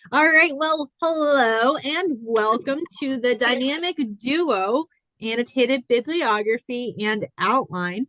All right, well, hello and welcome to the dynamic duo annotated bibliography and outline.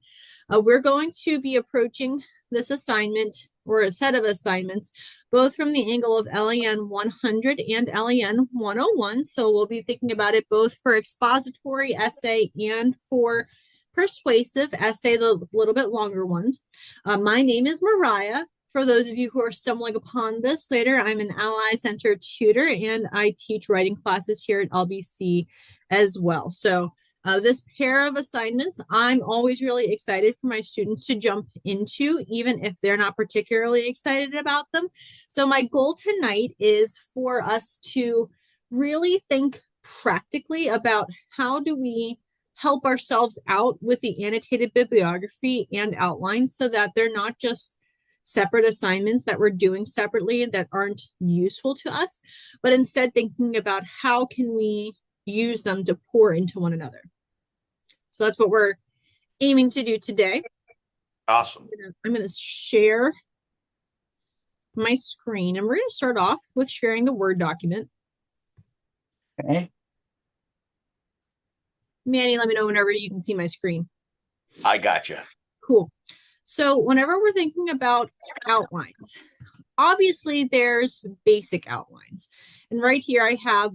We're going to be approaching this assignment or a set of assignments, both from the angle of LAN 100 and LAN 101. So we'll be thinking about it both for expository essay and for persuasive essay, the little bit longer ones. My name is Mariah. For those of you who are stumbling upon this later, I'm an Ally Center tutor and I teach writing classes here at LBC as well. So this pair of assignments, I'm always really excited for my students to jump into, even if they're not particularly excited about them. So my goal tonight is for us to really think practically about how do we help ourselves out with the annotated bibliography and outline so that they're not just separate assignments that we're doing separately that aren't useful to us, but instead thinking about how can we use them to pour into one another. So that's what we're aiming to do today. Awesome. I'm going to share my screen and we're going to start off with sharing the Word document. Okay. Manny, let me know whenever you can see my screen. I gotcha. Cool. So whenever we're thinking about outlines, obviously there's basic outlines. And right here I have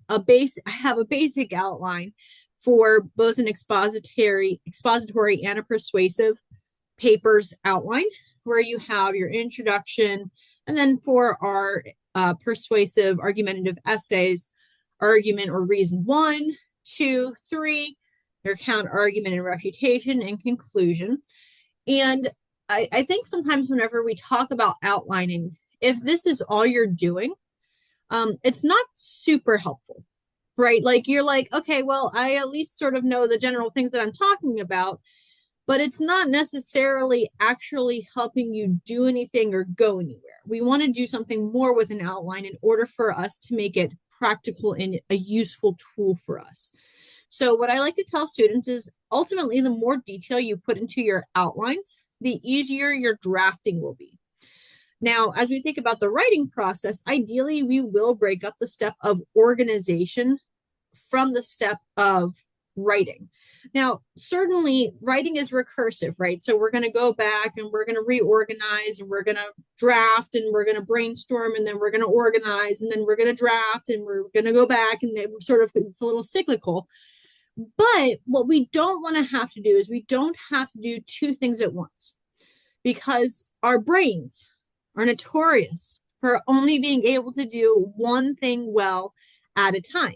a basic outline for both an expository and a persuasive papers outline, where you have your introduction, and then for our persuasive argumentative essays, argument or reason 1, 2, 3, your counter argument and refutation, and conclusion. And I think sometimes whenever we talk about outlining, if this is all you're doing, it's not super helpful, right? Like you're like, okay, well, I at least sort of know the general things that I'm talking about, but it's not necessarily actually helping you do anything or go anywhere. We want to do something more with an outline in order for us to make it practical and a useful tool for us. So what I like to tell students is ultimately the more detail you put into your outlines, the easier your drafting will be. Now, as we think about the writing process, ideally we will break up the step of organization from the step of writing. Now, certainly writing is recursive, right? So we're going to go back and we're going to reorganize and we're going to draft and we're going to brainstorm and then we're going to organize and then we're going to draft and we're going to go back and we're sort of it's a little cyclical. But what we don't want to have to do is we don't have to do two things at once because our brains are notorious for only being able to do one thing well at a time.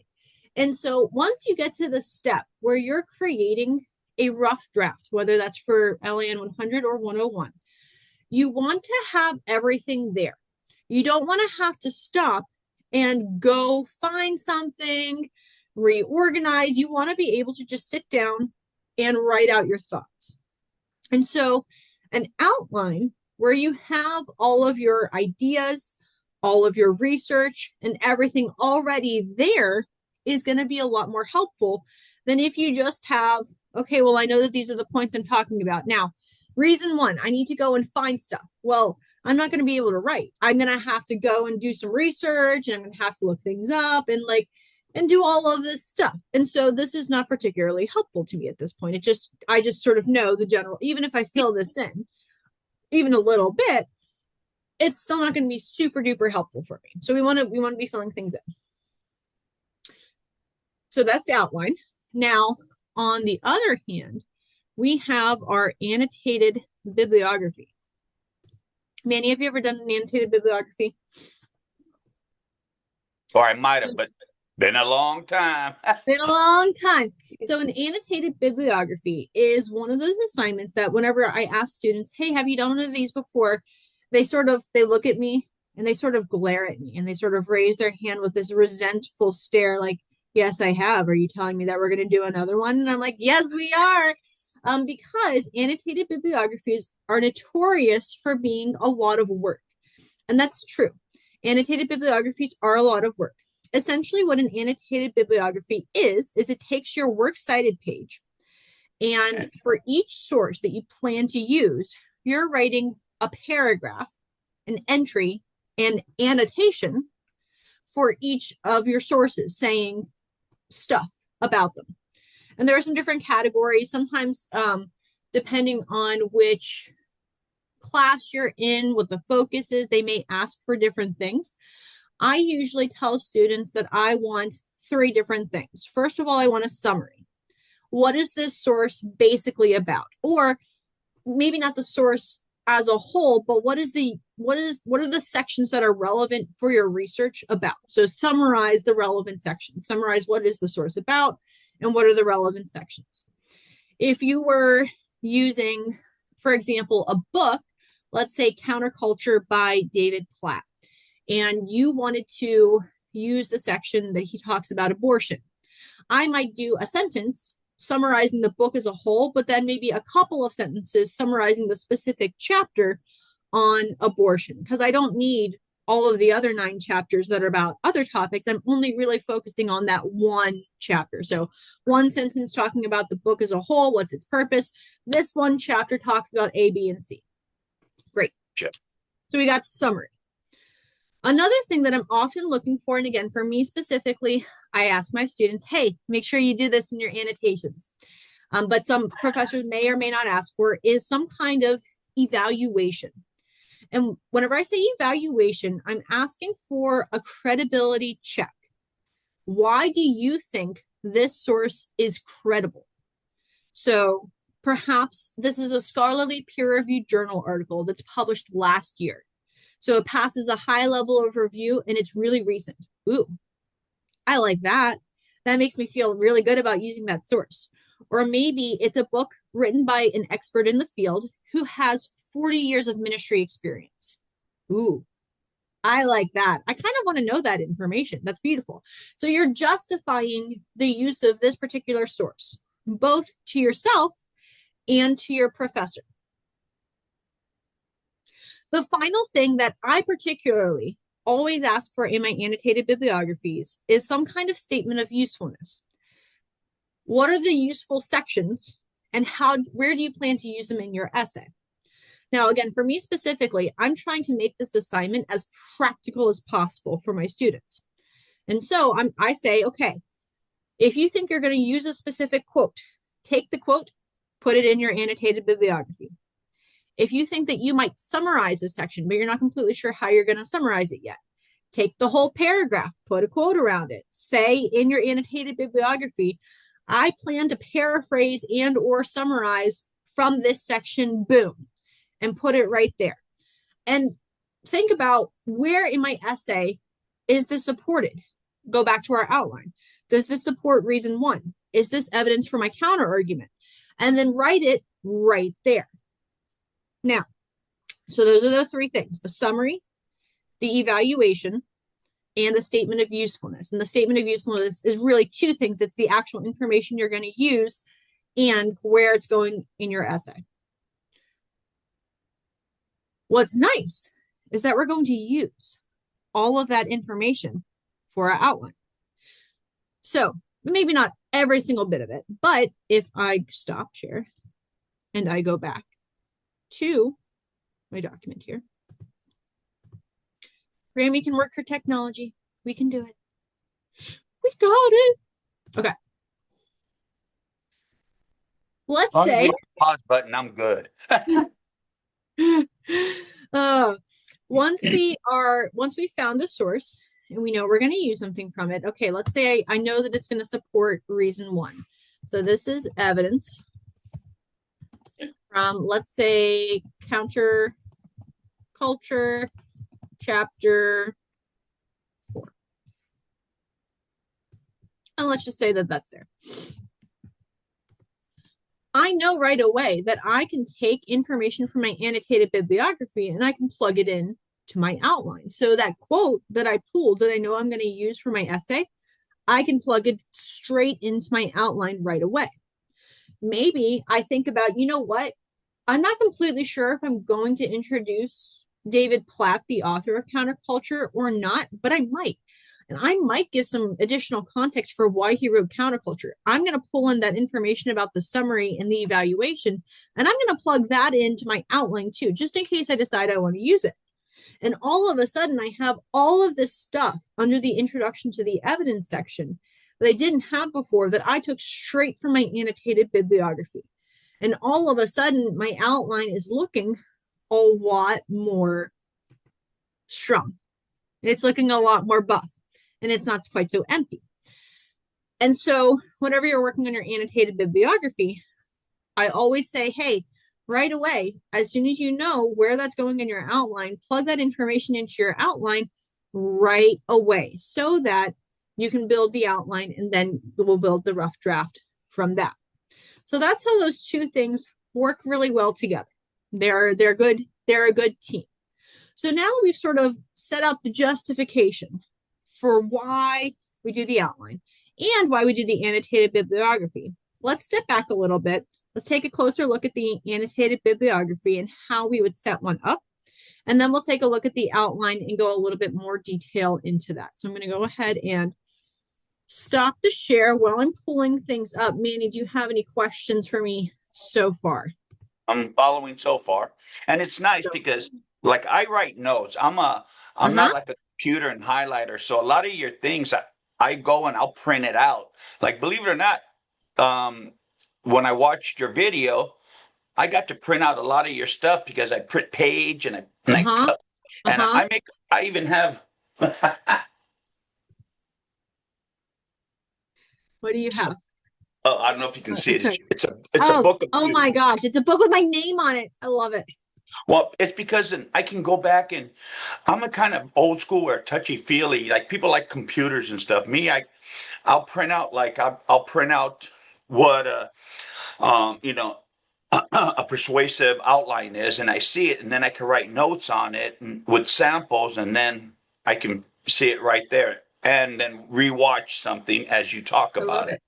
And so once you get to the step where you're creating a rough draft, whether that's for LAN 100 or 101, you want to have everything there. You don't want to have to stop and go find something, reorganize. You want to be able to just sit down and write out your thoughts. And so an outline where you have all of your ideas, all of your research, and everything already there is going to be a lot more helpful than if you just have, okay, well, I know that these are the points I'm talking about. Now, reason 1, I need to go and find stuff. Well, I'm not going to be able to write. I'm going to have to go and do some research and I'm going to have to look things up and do all of this stuff. And so this is not particularly helpful to me at this point. I just sort of know the general, even if I fill this in, even a little bit, it's still not going to be super duper helpful for me. So we want to be filling things in. So that's the outline. Now, on the other hand, we have our annotated bibliography. Manny, have you ever done an annotated bibliography? Or I might have, but been a long time. Been a long time. So an annotated bibliography is one of those assignments that whenever I ask students, hey, have you done one of these before? They look at me and they sort of glare at me and they sort of raise their hand with this resentful stare like, yes, I have. Are you telling me that we're going to do another one? And I'm like, yes, we are. Because annotated bibliographies are notorious for being a lot of work. And that's true. Annotated bibliographies are a lot of work. Essentially, what an annotated bibliography is it takes your works cited page, and for each source that you plan to use, you're writing a paragraph, an entry, an annotation for each of your sources saying stuff about them. And there are some different categories, sometimes depending on which class you're in, what the focus is, they may ask for different things. I usually tell students that I want 3 different things. First of all, I want a summary. What is this source basically about? Or maybe not the source as a whole, but what are the sections that are relevant for your research about? So summarize the relevant sections. Summarize what is the source about and what are the relevant sections. If you were using, for example, a book, let's say Counterculture by David Platt, and you wanted to use the section that he talks about abortion, I might do a sentence summarizing the book as a whole, but then maybe a couple of sentences summarizing the specific chapter on abortion, because I don't need all of the other 9 chapters that are about other topics. I'm only really focusing on that one chapter. So one sentence talking about the book as a whole, what's its purpose. This one chapter talks about A, B, and C. Great. Sure. So we got summary. Another thing that I'm often looking for, and again, for me specifically, I ask my students, hey, make sure you do this in your annotations. But some professors may or may not ask for, is some kind of evaluation. And whenever I say evaluation, I'm asking for a credibility check. Why do you think this source is credible? So perhaps this is a scholarly peer-reviewed journal article that's published last year. So it passes a high level of review and it's really recent. Ooh, I like that. That makes me feel really good about using that source. Or maybe it's a book written by an expert in the field who has 40 years of ministry experience. Ooh, I like that. I kind of want to know that information. That's beautiful. So you're justifying the use of this particular source, both to yourself and to your professor. The final thing that I particularly always ask for in my annotated bibliographies is some kind of statement of usefulness. What are the useful sections and where do you plan to use them in your essay? Now, again, for me specifically, I'm trying to make this assignment as practical as possible for my students. And so I say, okay, if you think you're going to use a specific quote, take the quote, put it in your annotated bibliography. If you think that you might summarize a section, but you're not completely sure how you're going to summarize it yet, take the whole paragraph, put a quote around it, say in your annotated bibliography, I plan to paraphrase and or summarize from this section, boom, and put it right there. And think about where in my essay is this supported? Go back to our outline. Does this support reason 1? Is this evidence for my counter argument? And then write it right there. Now, so those are the 3 things: the summary, the evaluation, and the statement of usefulness. And the statement of usefulness is really 2 things. It's the actual information you're going to use and where it's going in your essay. What's nice is that we're going to use all of that information for our outline. So maybe not every single bit of it, but if I stop share and I go back to my document here. Grammy can work her technology. We can do it. We got it. Okay. Let's say pause button, I'm good. once we found the source and we know we're going to use something from it. Okay, let's say I know that it's going to support reason 1. So this is evidence from, let's say, Counterculture chapter 4. And let's just say that that's there. I know right away that I can take information from my annotated bibliography and I can plug it in to my outline. So that quote that I pulled that I know I'm going to use for my essay, I can plug it straight into my outline right away. Maybe I think about, you know what? I'm not completely sure if I'm going to introduce David Platt, the author of Counterculture, or not, but I might. And I might give some additional context for why he wrote Counterculture. I'm going to pull in that information about the summary and the evaluation, and I'm going to plug that into my outline too, just in case I decide I want to use it. And all of a sudden, I have all of this stuff under the introduction to the evidence section that I didn't have before that I took straight from my annotated bibliography. And all of a sudden, my outline is looking a lot more strong. It's looking a lot more buff, and it's not quite so empty. And so, whenever you're working on your annotated bibliography, I always say, hey, right away, as soon as you know where that's going in your outline, plug that information into your outline right away so that you can build the outline and then we'll build the rough draft from that. So that's how those two things work really well together. They're good, they're a good team. So now that we've sort of set out the justification for why we do the outline and why we do the annotated bibliography, let's step back a little bit. Let's take a closer look at the annotated bibliography and how we would set one up. And then we'll take a look at the outline and go a little bit more detail into that. So I'm going to go ahead and stop the share while I'm pulling things up. Manny, do you have any questions for me so far? I'm following so far. And it's nice because like I write notes. I'm not like a computer and highlighter. So a lot of your things I go and I'll print it out. Like believe it or not, when I watched your video, I got to print out a lot of your stuff because I print page and I cut, and I even have what do you have? Oh, I don't know if you can see it. It's a oh, book of oh you. my gosh, it's a book with my name on it. I love it. Well, it's because then I can go back and I'm a kind of old school or touchy feely. Like people like computers and stuff. Me, I'll print out like I'll print out what you know a persuasive outline is, and I see it, and then I can write notes on it and, with samples, and then I can see it right there, and then rewatch something as you talk about it.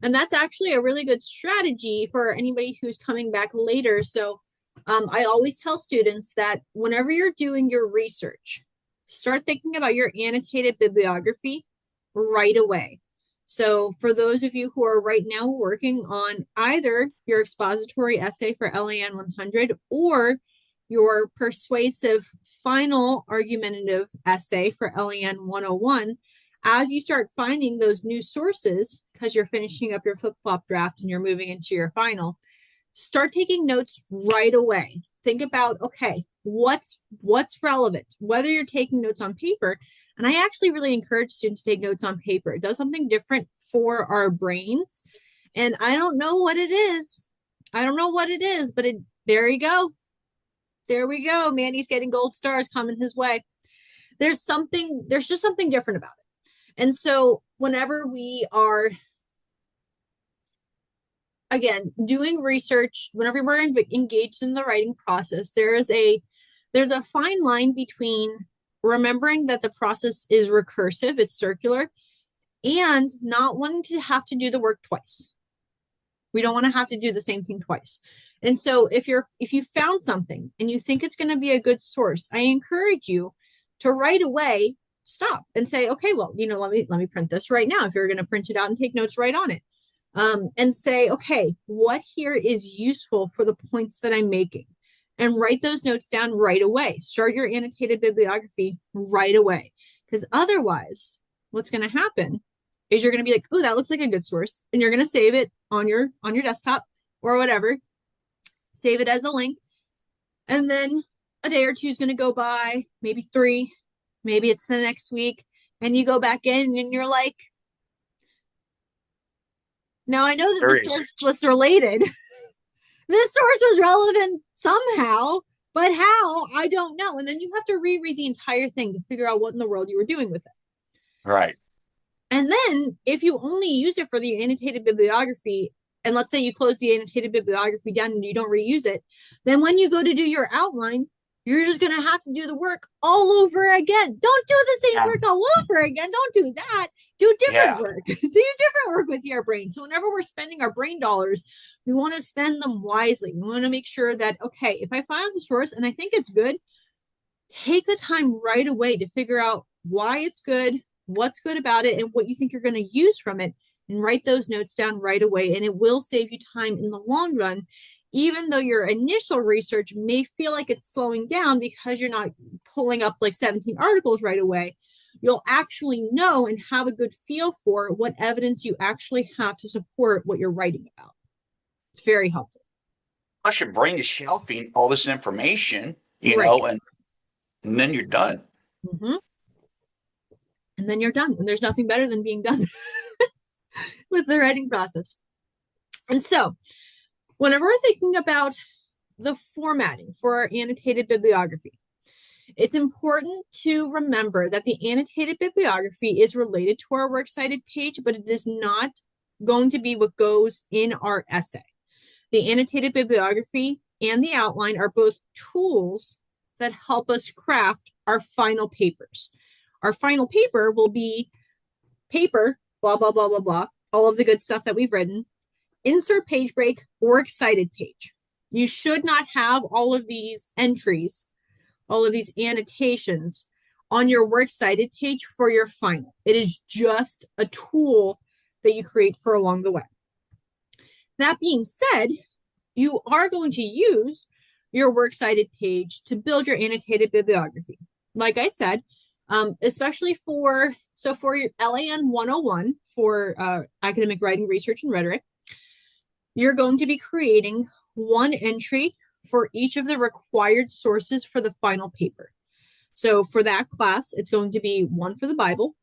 And that's actually a really good strategy for anybody who's coming back later. So I always tell students that whenever you're doing your research, start thinking about your annotated bibliography right away. So for those of you who are right now working on either your expository essay for LAN 100 or your persuasive final argumentative essay for LAN 101, as you start finding those new sources, because you're finishing up your flip-flop draft and you're moving into your final, start taking notes right away. Think about, okay, what's relevant, whether you're taking notes on paper. And I actually really encourage students to take notes on paper. It does something different for our brains. And I don't know what it is. But there you go. There we go. Manny's getting gold stars coming his way. There's just something different about it. And so whenever we are, again, doing research, whenever we're engaged in the writing process, there's a fine line between remembering that the process is recursive, it's circular, and not wanting to have to do the work twice. We don't want to have to do the same thing twice. And so if you found something and you think it's going to be a good source, I encourage you to right away stop and say, okay, well, let me print this right now. If you're going to print it out and take notes right on it. And say, okay, what here is useful for the points that I'm making? And write those notes down right away. Start your annotated bibliography right away. Because otherwise, what's going to happen is you're going to be like, oh, that looks like a good source. And you're going to save it on your desktop or whatever. Save it as a link. And then a day or two is going to go by, maybe 3, maybe it's the next week. And you go back in and you're like, now I know that the source was related. This source was relevant somehow, but how? I don't know. And then you have to reread the entire thing to figure out what in the world you were doing with it. Right. And then if you only use it for the annotated bibliography, and let's say you close the annotated bibliography down and you don't reuse it, then when you go to do your outline, you're just going to have to do the work all over again. Don't do the same work all over again. Don't do that. Do different work. Do different work with your brain. So whenever we're spending our brain dollars, we want to spend them wisely. We want to make sure that, okay, if I find the source and I think it's good, take the time right away to figure out why it's good, what's good about it, and what you think you're going to use from it, and write those notes down right away. And it will save you time in the long run, even though your initial research may feel like it's slowing down because you're not pulling up like 17 articles right away. You'll actually know and have a good feel for what evidence you actually have to support what you're writing about. It's very helpful. Plus, your brain is shelving all this information, Right. and then you're done. Mm-hmm. And then you're done. And there's nothing better than being done with the writing process. And so, whenever we're thinking about the formatting for our annotated bibliography, it's important to remember that the annotated bibliography is related to our works cited page, but it is not going to be what goes in our essay. The annotated bibliography and the outline are both tools that help us craft our final papers. Our final paper will be paper, blah, blah, blah, blah, blah, all of the good stuff that we've written, insert page break, works cited page. You should not have all of these entries, all of these annotations on your works cited page for your final. It is just a tool that you create for along the way. That being said, you are going to use your works cited page to build your annotated bibliography. Like I said, especially for your LAN 101 for academic writing, research, and rhetoric, you're going to be creating one entry for each of the required sources for the final paper. So for that class, it's going to be one for the Bible,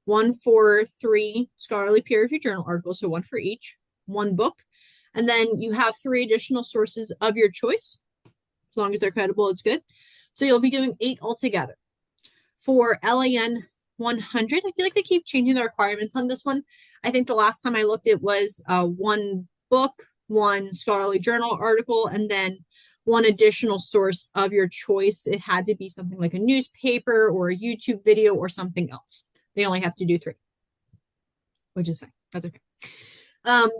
one for 3 scholarly peer-reviewed journal articles, so one for each, one book, and then you have 3 additional sources of your choice. As long as they're credible, it's good. So you'll be doing 8 altogether. For LAN 100, I feel like they keep changing the requirements on this one. I think the last time I looked, it was one book, one scholarly journal article, and then one additional source of your choice. It had to be something like a newspaper or a YouTube video or something else. They only have to do 3, which is fine. That's okay.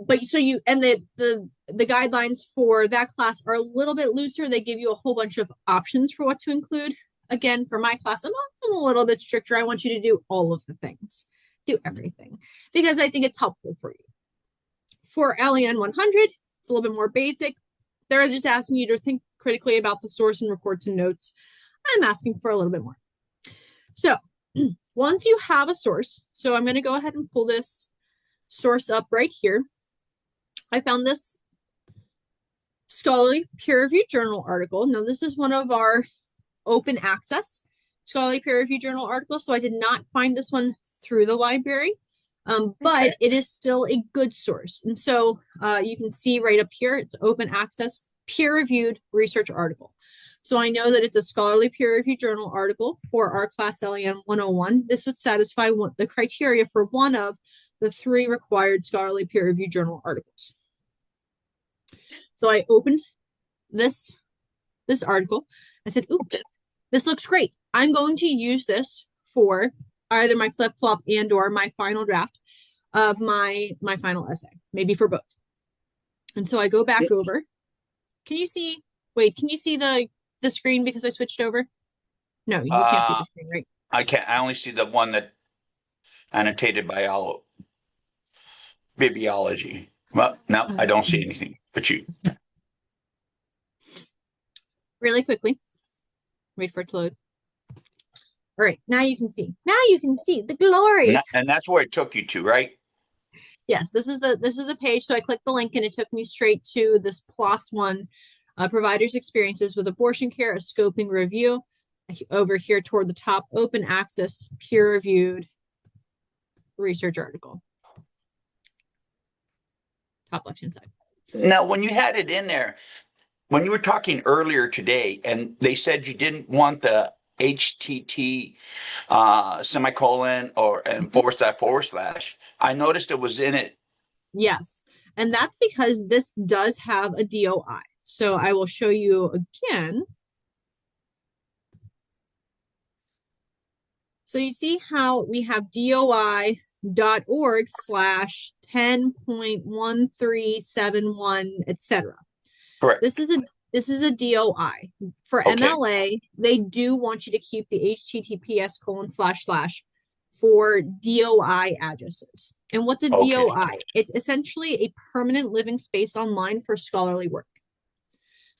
But so you, and the guidelines for that class are a little bit looser. They give you a whole bunch of options for what to include. Again, for my class, I'm a little bit stricter. I want you to do all of the things, do everything, because I think it's helpful for you. For LAN 100, it's a little bit more basic. They're just asking you to think critically about the source and reports and notes. I'm asking for a little bit more. So once you have a source, so I'm going to go ahead and pull this source up right here. I found this scholarly peer-reviewed journal article. Now, this is one of our open access scholarly peer-reviewed journal articles, so I did not find this one through the library, but it is still a good source. And so you can see right up here, it's open access peer-reviewed research article. So I know that it's a scholarly peer-reviewed journal article for our class LAM 101. This would satisfy the criteria for one of the 3 required scholarly peer-reviewed journal articles. So I opened this article. I said, ooh, this looks great. I'm going to use this for either my flip-flop and or my final draft of my final essay, maybe for both. And so I go back over. Can you see the screen because I switched over? No, you can't see the screen, right? I can't. I only see the one that annotated bibliology. Well, no, I don't see anything but you. Really quickly. Wait for it to load. All right, now you can see. Now you can see the glory. And that's where it took you to, right? Yes, this is the page. So I clicked the link and it took me straight to this PLOS One providers' experiences with abortion care, a scoping review. Over here toward the top, open access peer-reviewed research article. Top left-hand side. Now, when you had it in there, when you were talking earlier today, and they said you didn't want the HTT semicolon and // I noticed it was in it. Yes, and that's because this does have a DOI. So I will show you again. So you see how we have DOI.org/10.1371, etc. Correct. This is a DOI. For Okay. MLA, they do want you to keep the HTTPS:// for DOI addresses. And what's a Okay. DOI? It's essentially a permanent living space online for scholarly work.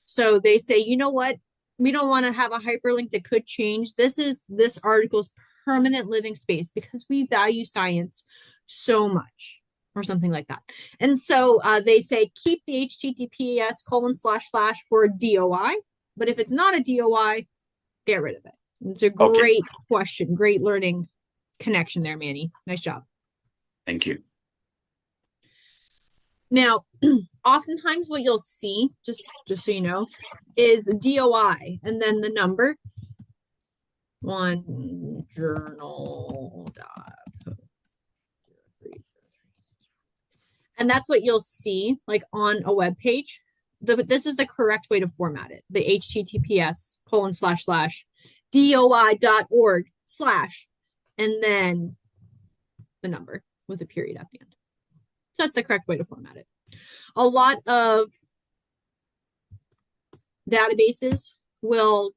So they say, you know what? We don't want to have a hyperlink that could change. This article's permanent living space because we value science so much, or something like that. And so they say keep the HTTPS:// for a DOI, but if it's not a DOI, get rid of it. It's a Okay. great question, great learning connection there, Manny. Nice job. Thank you. Now, oftentimes what you'll see, just so you know, is DOI and then the number one journal. And that's what you'll see like on a web page. This is the correct way to format it. The https:// doi.org/ and then the number with a period at the end. So that's the correct way to format it. A lot of databases will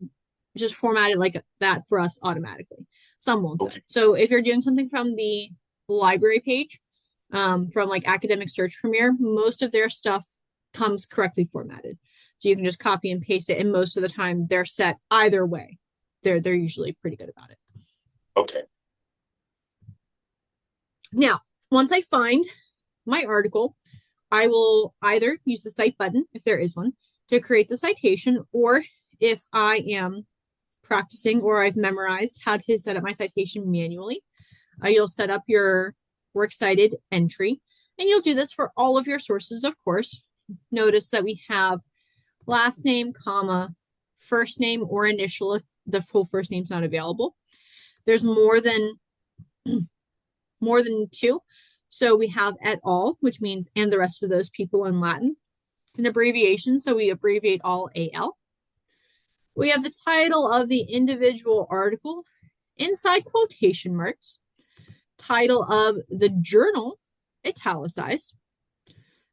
just format it like that for us automatically. Some won't though. So if you're doing something from the library page, from like Academic Search Premier, most of their stuff comes correctly formatted. So you can just copy and paste it, and most of the time they're set either way. They're usually pretty good about it. Okay. Now, once I find my article, I will either use the cite button, if there is one, to create the citation, or if I am practicing or I've memorized how to set up my citation manually, you'll set up your works cited entry, and you'll do this for all of your sources, of course. Notice that we have last name, comma, first name or initial if the full first name's not available. There's more than two. So we have et al, which means and the rest of those people in Latin. It's an abbreviation, so we abbreviate all AL. We have the title of the individual article inside quotation marks. Title of the journal, italicized.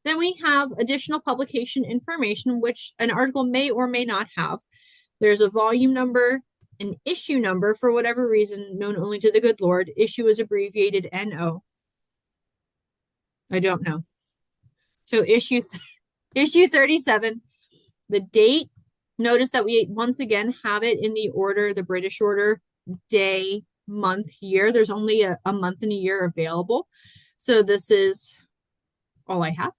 Then we have additional publication information, which an article may or may not have. There's a volume number, an issue number, for whatever reason, known only to the good Lord. Issue is abbreviated NO. I don't know. So issue 37, the date. Notice that we once again have it in the order, the British order, day, month, year. There's only a month and a year available. So this is all I have.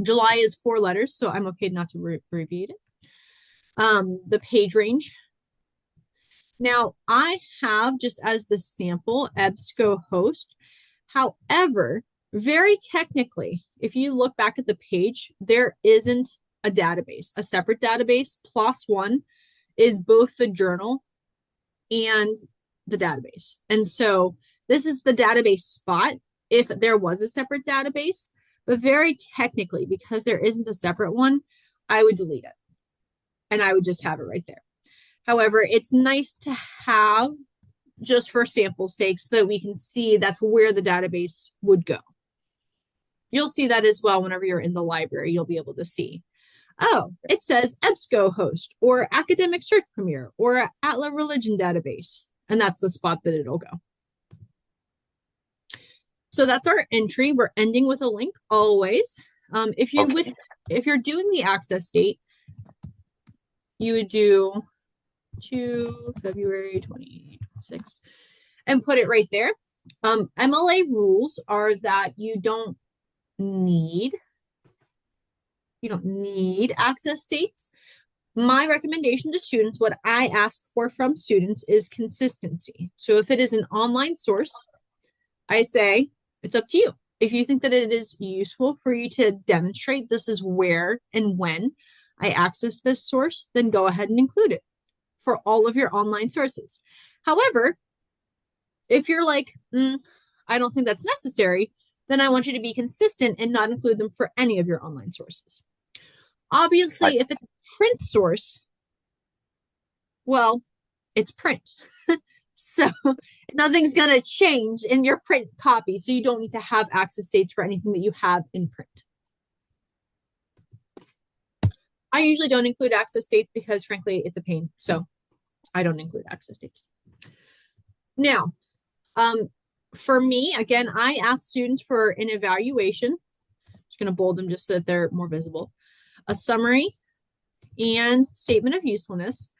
July is 4 letters, so I'm okay not to abbreviate it. The page range. Now, I have, just as the sample, EBSCOhost. However, very technically, if you look back at the page, there isn't a database, a separate database. PLOS One is both the journal and the database. And so this is the database spot if there was a separate database, but very technically, because there isn't a separate one, I would delete it and I would just have it right there. However, it's nice to have just for sample sake so that we can see that's where the database would go. You'll see that as well whenever you're in the library. You'll be able to see, oh, it says EBSCOhost or Academic Search Premier or Atla Religion Database. And that's the spot that it'll go. So that's our entry. We're ending with a link always. If you're doing the access date, you would do to February 26 and put it right there. MLA rules are that you don't need access dates. My recommendation to students, what I ask for from students is consistency. So if it is an online source, I say it's up to you. If you think that it is useful for you to demonstrate this is where and when I access this source, then go ahead and include it for all of your online sources. However, if you're like, I don't think that's necessary, then I want you to be consistent and not include them for any of your online sources. Obviously, if it's a print source, well, it's print. So nothing's going to change in your print copy. So you don't need to have access dates for anything that you have in print. I usually don't include access dates because, frankly, it's a pain. So I don't include access dates. Now, For me, again, I ask students for an evaluation. I'm just going to bold them just so that they're more visible. A summary and statement of usefulness.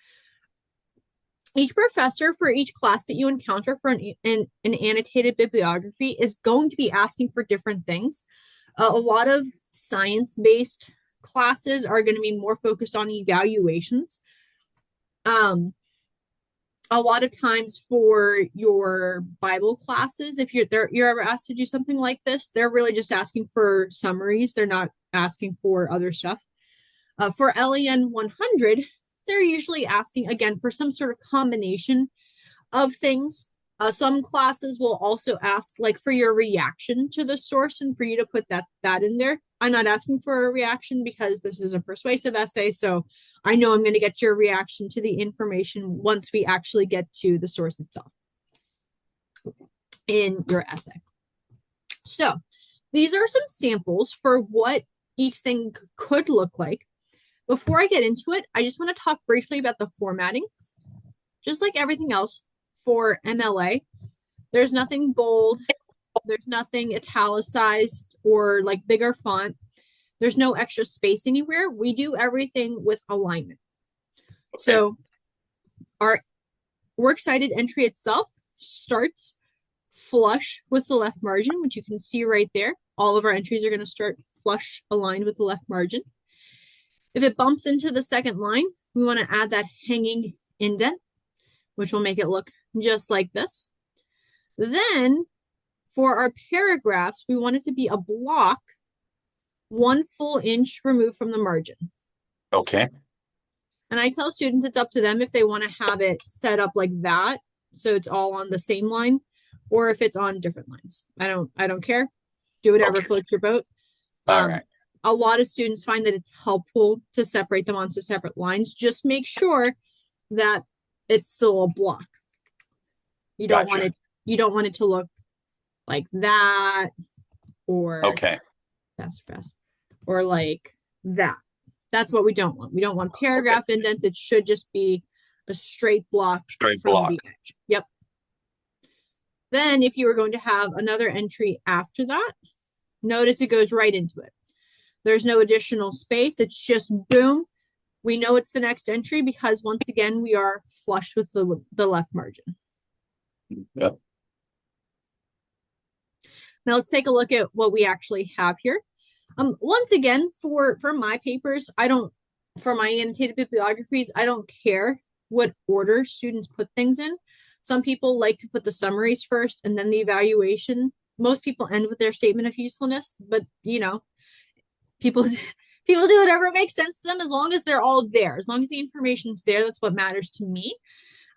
Each professor for each class that you encounter for an annotated bibliography is going to be asking for different things. A lot of science-based classes are going to be more focused on evaluations. A lot of times for your Bible classes, if you're ever asked to do something like this, they're really just asking for summaries. They're not asking for other stuff. For LEN 100, they're usually asking again for some sort of combination of things. Some classes will also ask like for your reaction to the source and for you to put that in there. I'm not asking for a reaction because this is a persuasive essay, so I know I'm going to get your reaction to the information once we actually get to the source itself in your essay. So these are some samples for what each thing could look like. Before I get into it, I just want to talk briefly about the formatting. Just like everything else for MLA, there's nothing bold, there's nothing italicized or like bigger font. There's no extra space anywhere. We do everything with alignment. Okay. So our works cited entry itself starts flush with the left margin, which you can see right there. All of our entries are going to start flush aligned with the left margin. If it bumps into the second line, we want to add that hanging indent, which will make it look just like this. Then for our paragraphs, we want it to be a block 1 full inch removed from the margin. Okay. And I tell students it's up to them if they want to have it set up like that, so it's all on the same line, or if it's on different lines. I don't care. Do whatever floats your boat. All right. A lot of students find that it's helpful to separate them onto separate lines. Just make sure that it's still a block. You don't want it to look like that, or fast, or like that. That's what we don't want. We don't want paragraph indents. It should just be a straight block from the edge. Yep. Then if you were going to have another entry after that, notice it goes right into it. There's no additional space. It's just boom. We know it's the next entry because once again, we are flush with the left margin. Yep. Now let's take a look at what we actually have here. Once again, for my papers, for my annotated bibliographies, I don't care what order students put things in. Some people like to put the summaries first and then the evaluation. Most people end with their statement of usefulness, but you know, people do whatever makes sense to them as long as they're all there. As long as the information's there, that's what matters to me.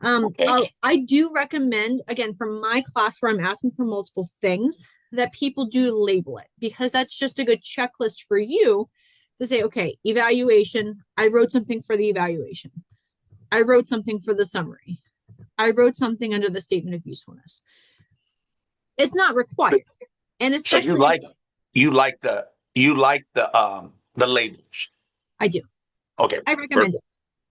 I do recommend, again, from my class where I'm asking for multiple things, that people do label it because that's just a good checklist for you to say, okay, evaluation, I wrote something for the evaluation. I wrote something for the summary. I wrote something under the statement of usefulness. It's not required. And especially so you like the labels. I do. Okay. I recommend it.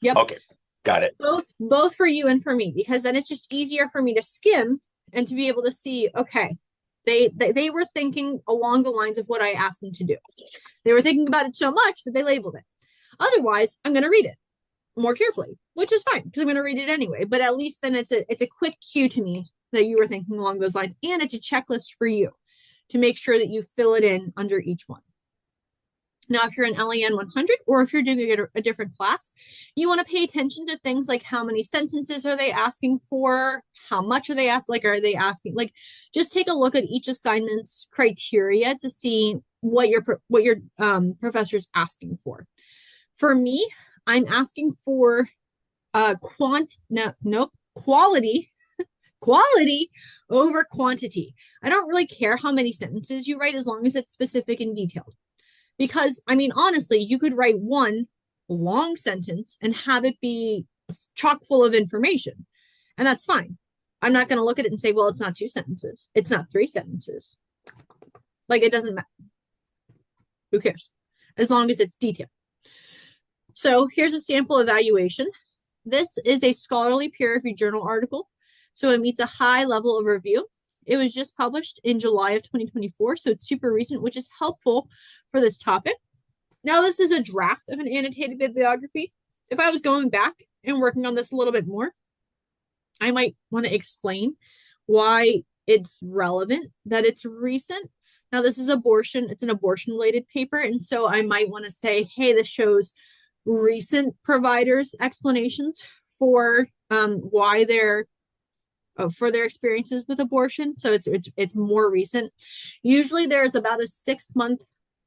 Yep. Okay. Got it. Both for you and for me, because then it's just easier for me to skim and to be able to see, okay, they were thinking along the lines of what I asked them to do. They were thinking about it so much that they labeled it. Otherwise, I'm going to read it more carefully, which is fine because I'm going to read it anyway. But at least then it's a quick cue to me that you were thinking along those lines, and it's a checklist for you to make sure that you fill it in under each one. Now, if you're in LEN 100 or if you're doing a different class, you want to pay attention to things like how many sentences are they asking for? How much are they asking? Like, are they asking? Like, just take a look at each assignment's criteria to see what your professor's asking for. For me, I'm asking for quality quality over quantity. I don't really care how many sentences you write as long as it's specific and detailed. Because, I mean, honestly, you could write one long sentence and have it be chock full of information. And that's fine. I'm not going to look at it and say, well, it's not 2 sentences. It's not 3 sentences. Like, it doesn't matter. Who cares? As long as it's detailed. So here's a sample evaluation. This is a scholarly peer-reviewed journal article. So it meets a high level of review. It was just published in July of 2024, so it's super recent, which is helpful for this topic. Now, this is a draft of an annotated bibliography. If I was going back and working on this a little bit more, I might want to explain why it's relevant that it's recent. Now, this is abortion, it's an abortion related paper. And so I might want to say, hey, this shows recent providers' explanations for why they're for their experiences with abortion. So it's more recent. Usually there's about a 6-month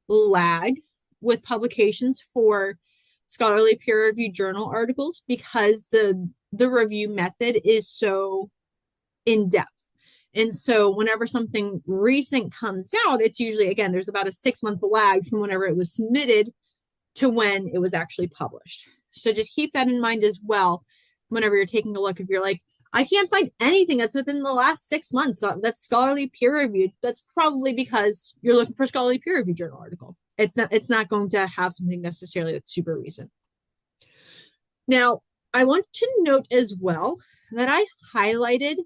lag with publications for scholarly peer-reviewed journal articles because the review method is so in depth. And so whenever something recent comes out, it's usually, again, there's about a 6-month lag from whenever it was submitted to when it was actually published. So just keep that in mind as well whenever you're taking a look. If you're like, I can't find anything that's within the last 6 months that's scholarly peer reviewed, that's probably because you're looking for a scholarly peer reviewed journal article. It's not going to have something necessarily that's super recent. Now, I want to note as well that I highlighted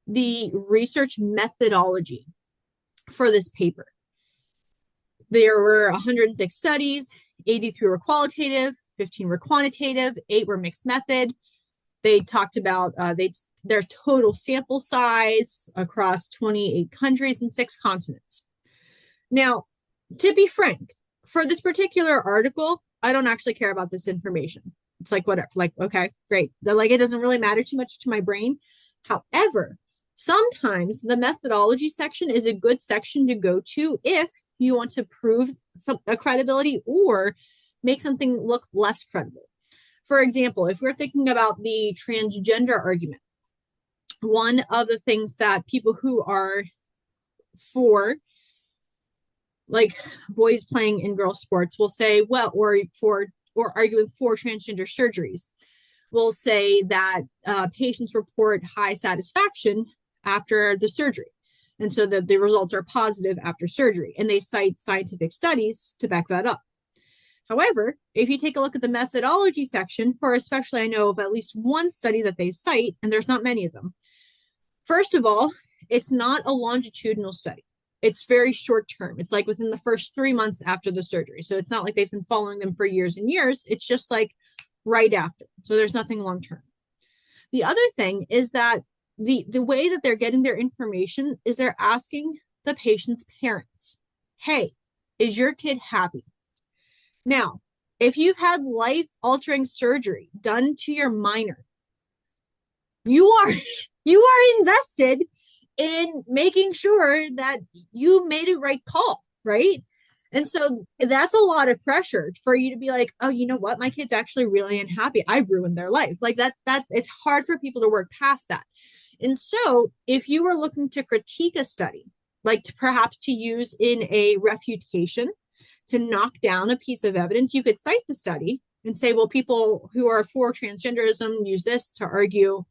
the research methodology for this paper. There were 106 studies, 83 were qualitative, 15 were quantitative, 8 were mixed method. They talked about their total sample size across 28 countries and 6 continents. Now, to be frank, for this particular article, I don't actually care about this information. It's like, whatever, like, okay, great. Like, it doesn't really matter too much to my brain. However, sometimes the methodology section is a good section to go to if you want to prove a credibility or make something look less credible. For example, if we're thinking about the transgender argument, one of the things that people who are for like boys playing in girl sports will say, well, or arguing for transgender surgeries will say that patients report high satisfaction after the surgery. And so that the results are positive after surgery. And they cite scientific studies to back that up. However, if you take a look at the methodology section for especially, I know of at least one study that they cite, and there's not many of them. First of all, it's not a longitudinal study. It's very short term. It's like within the first 3 months after the surgery. So it's not like they've been following them for years and years. It's just like right after. So there's nothing long term. The other thing is that the way that they're getting their information is they're asking the patient's parents, hey, is your kid happy? Now, if you've had life-altering surgery done to your minor, you are invested in making sure that you made a right call, right? And so that's a lot of pressure for you to be like, oh, you know what? My kid's actually really unhappy. I've ruined their life. Like that's it's hard for people to work past that. And so if you were looking to critique a study, like perhaps to use in a refutation to knock down a piece of evidence, you could cite the study and say, well, people who are for transgenderism use this to argue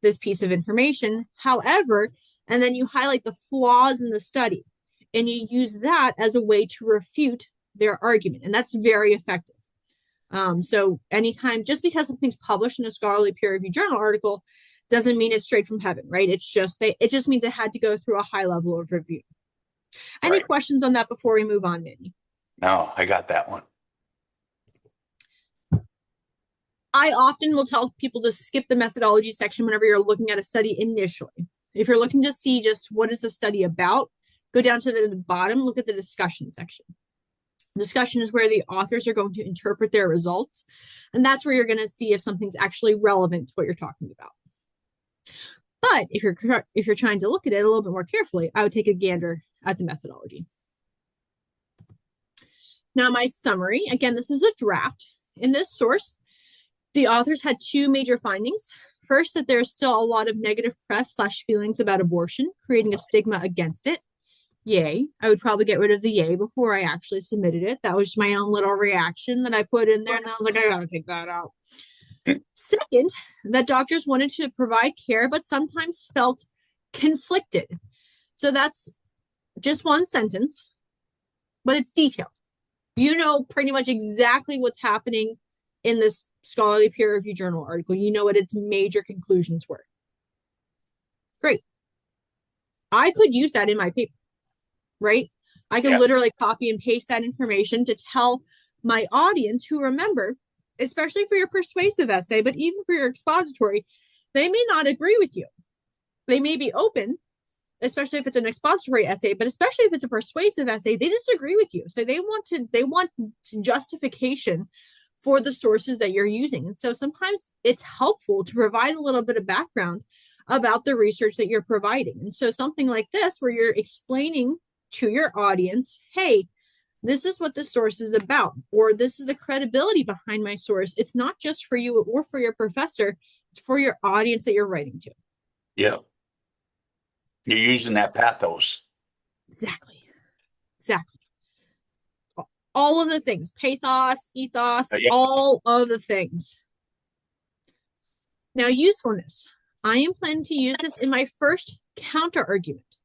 this piece of information. However, and then you highlight the flaws in the study and you use that as a way to refute their argument. And that's very effective. So anytime, just because something's published in a scholarly peer-reviewed journal article doesn't mean it's straight from heaven, right? It just means it had to go through a high level of review. Any questions on that before we move on, Manny? No, I got that one. I often will tell people to skip the methodology section whenever you're looking at a study initially. If you're looking to see just what is the study about, go down to the bottom, look at the discussion section. Discussion is where the authors are going to interpret their results, and that's where you're going to see if something's actually relevant to what you're talking about. But if you're trying to look at it a little bit more carefully, I would take a gander at the methodology. Now, my summary, again, this is a draft. In this source, the authors had 2 major findings. First, that there's still a lot of negative press / feelings about abortion, creating a stigma against it. Yay. I would probably get rid of the yay before I actually submitted it. That was my own little reaction that I put in there, and I was like, I gotta take that out. Second, that doctors wanted to provide care, but sometimes felt conflicted. So that's just one sentence, but it's detailed. You know pretty much exactly what's happening in this scholarly peer-reviewed journal article. You know what its major conclusions were. Great. I could use that in my paper, right? I can Yeah. literally copy and paste that information to tell my audience who, remember, especially for your persuasive essay, but even for your expository, they may not agree with you. They may be open, especially if it's an expository essay, but especially if it's a persuasive essay, they disagree with you. So they want justification for the sources that you're using. And so sometimes it's helpful to provide a little bit of background about the research that you're providing. And so something like this, where you're explaining to your audience, hey, this is what the source is about, or this is the credibility behind my source. It's not just for you or for your professor, it's for your audience that you're writing to. Yeah. You're using that pathos. Exactly. Exactly. All of the things, pathos, ethos, Yeah. all of the things. Now, usefulness. I am planning to use this in my first counter argument,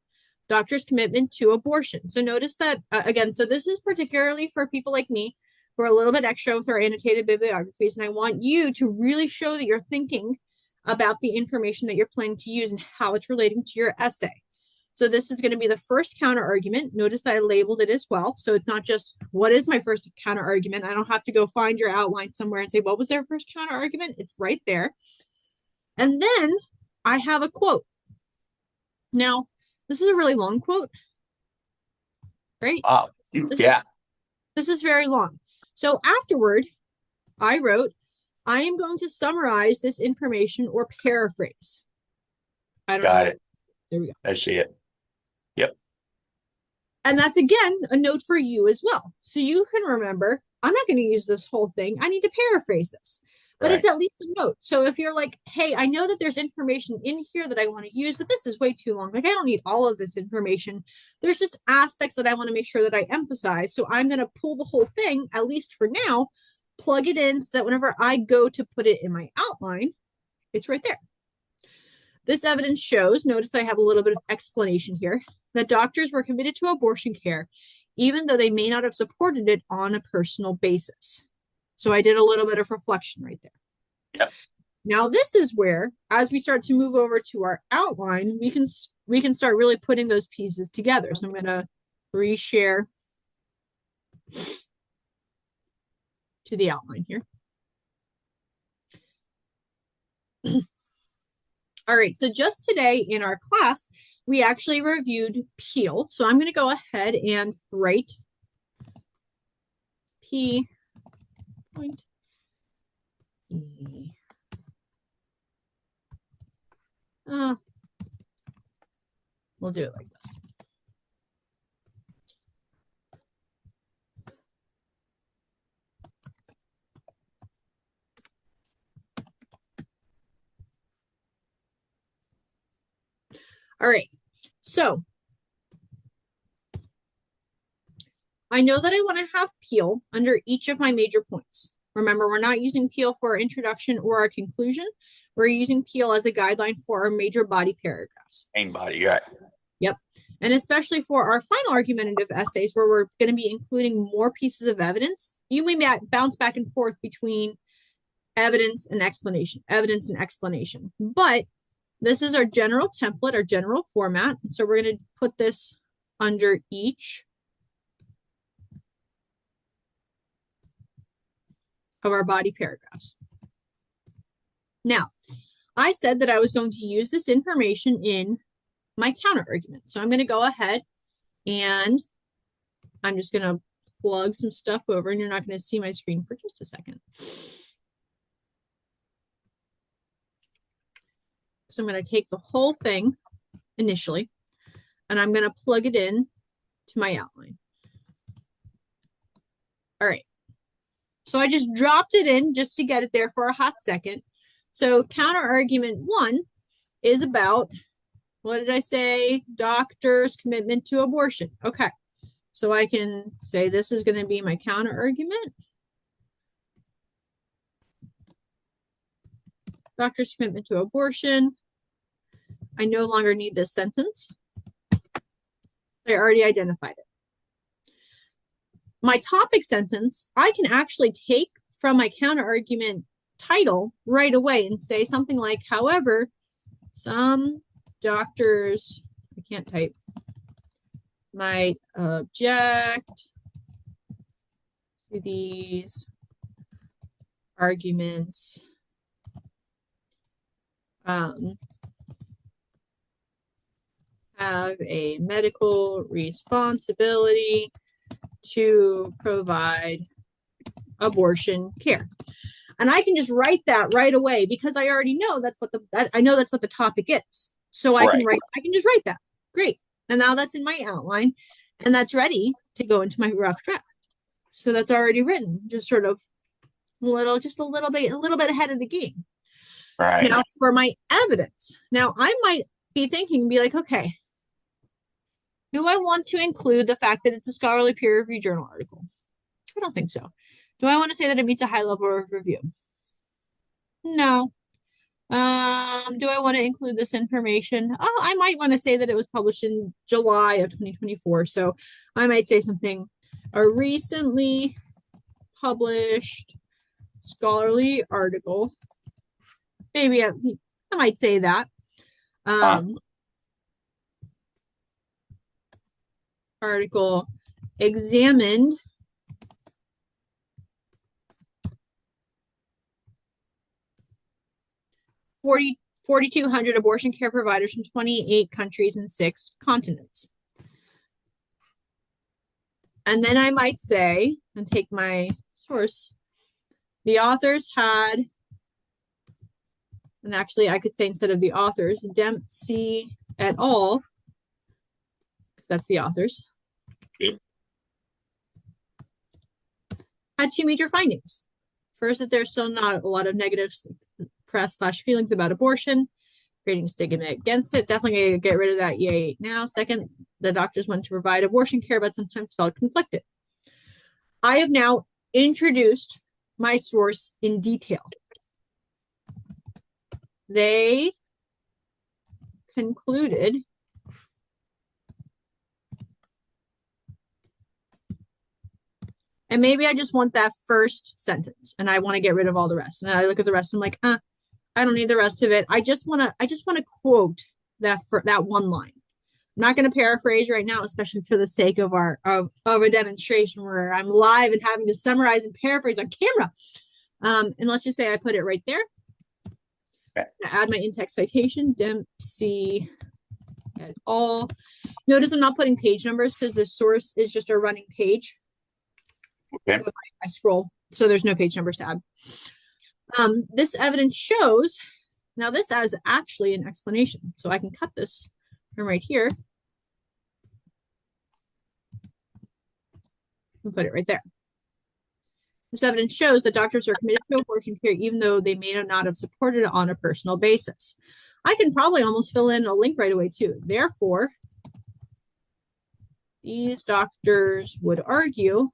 doctor's commitment to abortion. So notice that, again, so this is particularly for people like me who are a little bit extra with our annotated bibliographies. And I want you to really show that you're thinking about the information that you're planning to use and how it's relating to your essay. So this is going to be the first counter argument. Notice that I labeled it as well. So it's not just what is my first counter argument. I don't have to go find your outline somewhere and say, what was their first counter argument? It's right there. And then I have a quote. Now, this is a really long quote, right? Wow. This Yeah. is very long. So afterward, I wrote, I am going to summarize this information or paraphrase. I don't Got know. it. There we go. I see it. Yep. And that's, again, a note for you as well. So you can remember, I'm not going to use this whole thing. I need to paraphrase this, but it's Right. at least a note. So if you're like, hey, I know that there's information in here that I want to use, but this is way too long. Like, I don't need all of this information. There's just aspects that I want to make sure that I emphasize. So I'm going to pull the whole thing, at least for now, plug it in so that whenever I go to put it in my outline, it's right there. This evidence shows, notice that I have a little bit of explanation here, that doctors were committed to abortion care, even though they may not have supported it on a personal basis. So I did a little bit of reflection right there. Yep. Now this is where, as we start to move over to our outline, we can start really putting those pieces together. So I'm going to reshare to the outline here. All right, so just today in our class, we actually reviewed Peel. So I'm going to go ahead and write P point E. We'll do it like this. All right, so I know that I want to have Peel under each of my major points. Remember, we're not using Peel for our introduction or our conclusion. We're using Peel as a guideline for our major body paragraphs. Main body, right. Yep. And especially for our final argumentative essays, where we're going to be including more pieces of evidence, you may bounce back and forth between evidence and explanation, evidence and explanation. But this is our general template, our general format. So we're going to put this under each of our body paragraphs. Now, I said that I was going to use this information in my counter argument. So I'm going to go ahead and I'm just going to plug some stuff over, and you're not going to see my screen for just a second. So I'm going to take the whole thing initially, and I'm going to plug it in to my outline. All right. So I just dropped it in just to get it there for a hot second. So counter argument 1 is about, what did I say? Doctor's commitment to abortion. Okay. So I can say this is going to be my counter argument. Doctor's commitment to abortion. I no longer need this sentence. I already identified it. My topic sentence, I can actually take from my counter argument title right away and say something like, however, some doctors, I can't type, might object to these arguments have a medical responsibility to provide abortion care. And I can just write that right away because I already know that's what the topic is. So I can just write that. Great. And now that's in my outline and that's ready to go into my rough draft. So that's already written, just sort of a little bit ahead of the game. Right. Now for my evidence. Now I might be thinking, be like, okay, do I want to include the fact that it's a scholarly peer-reviewed journal article? I don't think so. Do I want to say that it meets a high level of review? No. Do I want to include this information? Oh, I might want to say that it was published in July of 2024. So I might say something, a recently published scholarly article. Maybe I might say that. Article examined 4,200 abortion care providers from 28 countries and 6 continents. And then I might say, and take my source, the authors had, and actually I could say instead of the authors, Dempsey et al., that's the authors, had 2 major findings. First, that there's still not a lot of negative press / feelings about abortion, creating stigma against it. Definitely get rid of that yay now. Second, the doctors want to provide abortion care, but sometimes felt conflicted. I have now introduced my source in detail. They concluded and maybe I just want that first sentence and I want to get rid of all the rest. And I look at the rest and I'm like, I don't need the rest of it. I just want to quote that one line. I'm not going to paraphrase right now, especially for the sake of of a demonstration where I'm live and having to summarize and paraphrase on camera. And let's just say I put it right there. Okay. Add my in-text citation, Dempsey et al. Notice I'm not putting page numbers because this source is just a running page. Okay. So I scroll, so there's no page numbers to add. This evidence shows, now this is actually an explanation. So I can cut this from right here and put it right there. This evidence shows that doctors are committed to abortion care even though they may not have supported it on a personal basis. I can probably almost fill in a link right away too. Therefore, these doctors would argue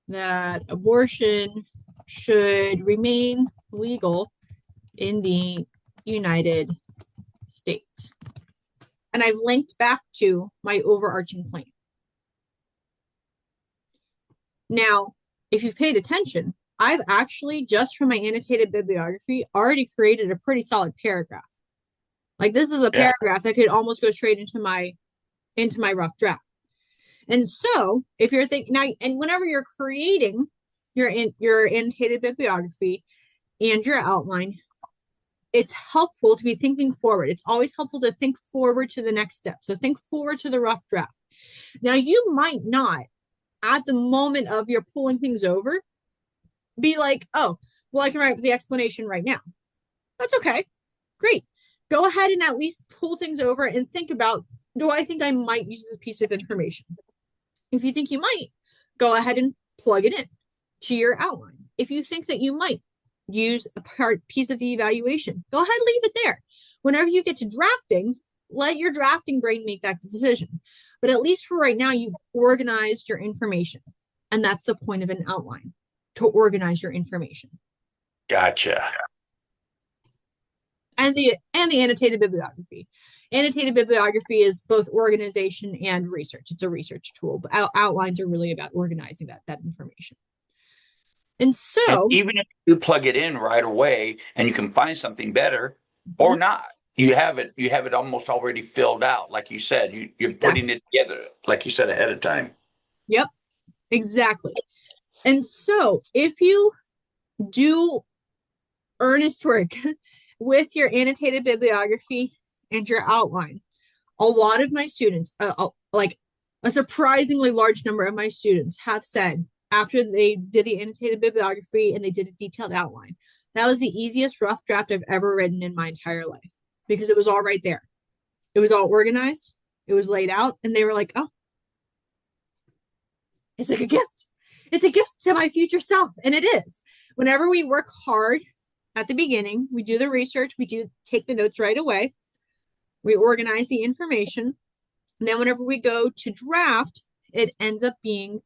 that abortion should remain legal in the United States. And I've linked back to my overarching claim. Now, if you've paid attention, I've actually, just from my annotated bibliography, already created a pretty solid paragraph. Like this is a paragraph that could almost go straight into my rough draft. And so if you're thinking now, and whenever you're creating your annotated bibliography and your outline, it's helpful to be thinking forward. It's always helpful to think forward to the next step. So think forward to the rough draft. Now you might not, at the moment of your pulling things over, be like, oh, well, I can write the explanation right now. That's okay. Great. Go ahead and at least pull things over and think about, do I think I might use this piece of information? If you think you might, go ahead and plug it in to your outline. If you think that you might use a piece of the evaluation, go ahead and leave it there. Whenever you get to drafting, let your drafting brain make that decision. But at least for right now, you've organized your information. And that's the point of an outline, to organize your information. Gotcha. And the annotated bibliography. Annotated bibliography is both organization and research. It's a research tool, but outlines are really about organizing that information. And so, and even if you plug it in right away and you can find something better or not, you have it almost already filled out, like you said. You're putting Exactly. it together, like you said, ahead of time. Yep, exactly. And so if you do earnest work with your annotated bibliography and your outline, a lot of my students, like a surprisingly large number of my students, have said after they did the annotated bibliography and they did a detailed outline, that was the easiest rough draft I've ever written in my entire life because it was all right there. It was all organized, it was laid out, and they were like, oh, it's like a gift. It's a gift to my future self. And it is. Whenever we work hard at the beginning, we do the research, we do take the notes right away, we organize the information. And then whenever we go to draft, it ends up being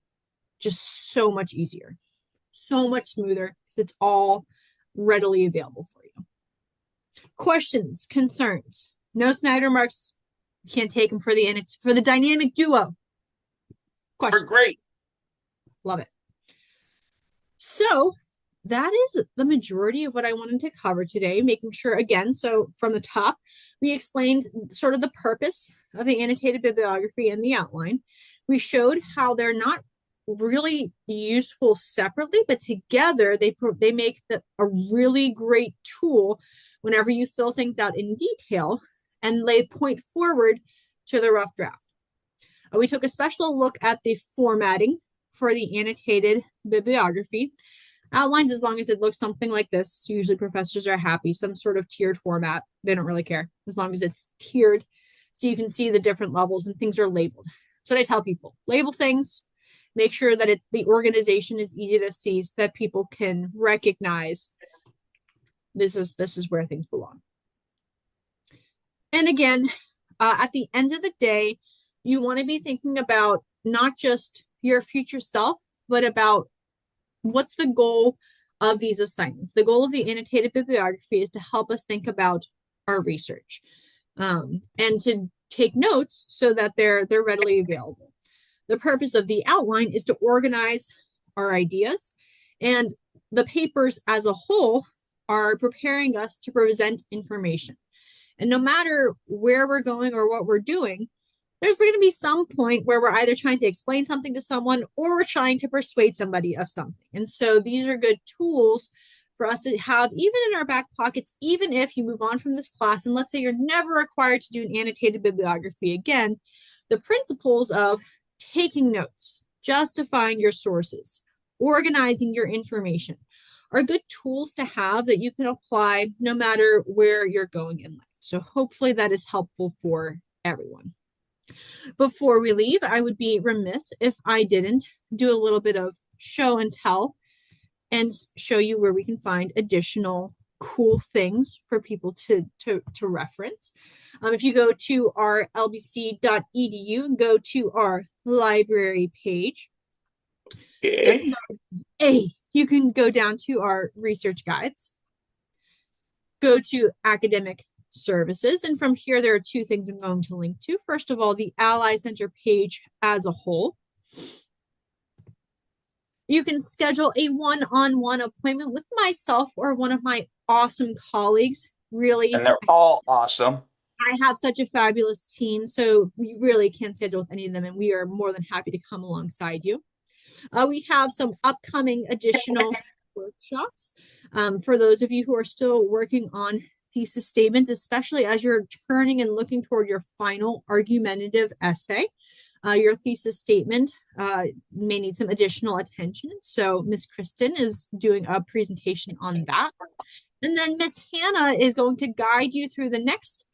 just so much easier, so much smoother because it's all readily available for you. Questions, concerns, no snide remarks. You can't take them for the dynamic duo. We're Questions. great. Love it. So that is the majority of what I wanted to cover today, making sure again, so from the top, we explained sort of the purpose of the annotated bibliography and the outline. We showed how they're not really useful separately, but together they make a really great tool whenever you fill things out in detail and they point forward to the rough draft. We took a special look at the formatting for the annotated bibliography. Outlines, as long as it looks something like this, usually professors are happy, some sort of tiered format. They don't really care as long as it's tiered so you can see the different levels and things are labeled. That's what I tell people. Label things, make sure that the organization is easy to see so that people can recognize this is where things belong. And again, at the end of the day, you want to be thinking about not just your future self, but about what's the goal of these assignments. The goal of the annotated bibliography is to help us think about our research and to take notes so that they're readily available. The purpose of the outline is to organize our ideas, and the papers as a whole are preparing us to present information. And no matter where we're going or what we're doing, there's going to be some point where we're either trying to explain something to someone or we're trying to persuade somebody of something. And so these are good tools for us to have even in our back pockets, even if you move on from this class and let's say you're never required to do an annotated bibliography again, the principles of taking notes, justifying your sources, organizing your information are good tools to have that you can apply no matter where you're going in life. So hopefully that is helpful for everyone. Before we leave, I would be remiss if I didn't do a little bit of show and tell and show you where we can find additional cool things for people to reference. If you go to our lbc.edu and go to our library page, Okay. you can go down to our research guides, go to academic services. And from here, there are two things I'm going to link to. First of all, the Ally Center page as a whole. You can schedule a one-on-one appointment with myself or one of my awesome colleagues. Really, And they're all awesome. I have such a fabulous team, so we really can schedule with any of them, and we are more than happy to come alongside you. We have some upcoming additional workshops for those of you who are still working on thesis statements, especially as you're turning and looking toward your final argumentative essay. Your thesis statement may need some additional attention. So Miss Kristen is doing a presentation on that. And then Miss Hannah is going to guide you through the next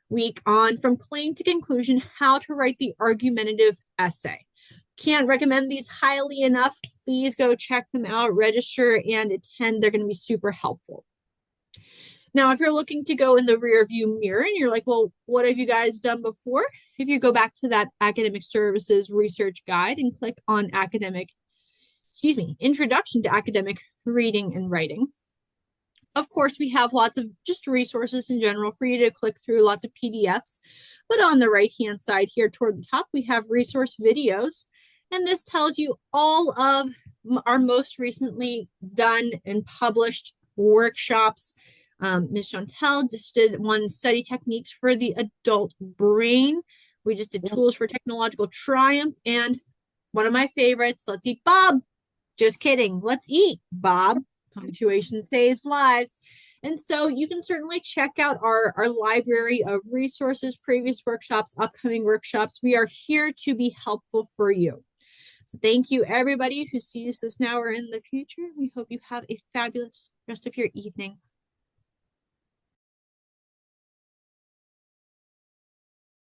week on from claim to conclusion, how to write the argumentative essay. Can't recommend these highly enough. Please go check them out, register and attend. They're going to be super helpful. Now, if you're looking to go in the rear view mirror and you're like, well, what have you guys done before? If you go back to that academic services research guide and click on introduction to academic reading and writing. Of course, we have lots of just resources in general for you to click through, lots of PDFs. But on the right-hand side here toward the top, we have resource videos. And this tells you all of our most recently done and published workshops, Ms. Chantel just did one study techniques for the adult brain. We just did tools for technological triumph. And one of my favorites, let's eat Bob. Just kidding. Let's eat Bob. Punctuation saves lives. And so you can certainly check out our library of resources, previous workshops, upcoming workshops. We are here to be helpful for you. So thank you, everybody who sees this now or in the future. We hope you have a fabulous rest of your evening.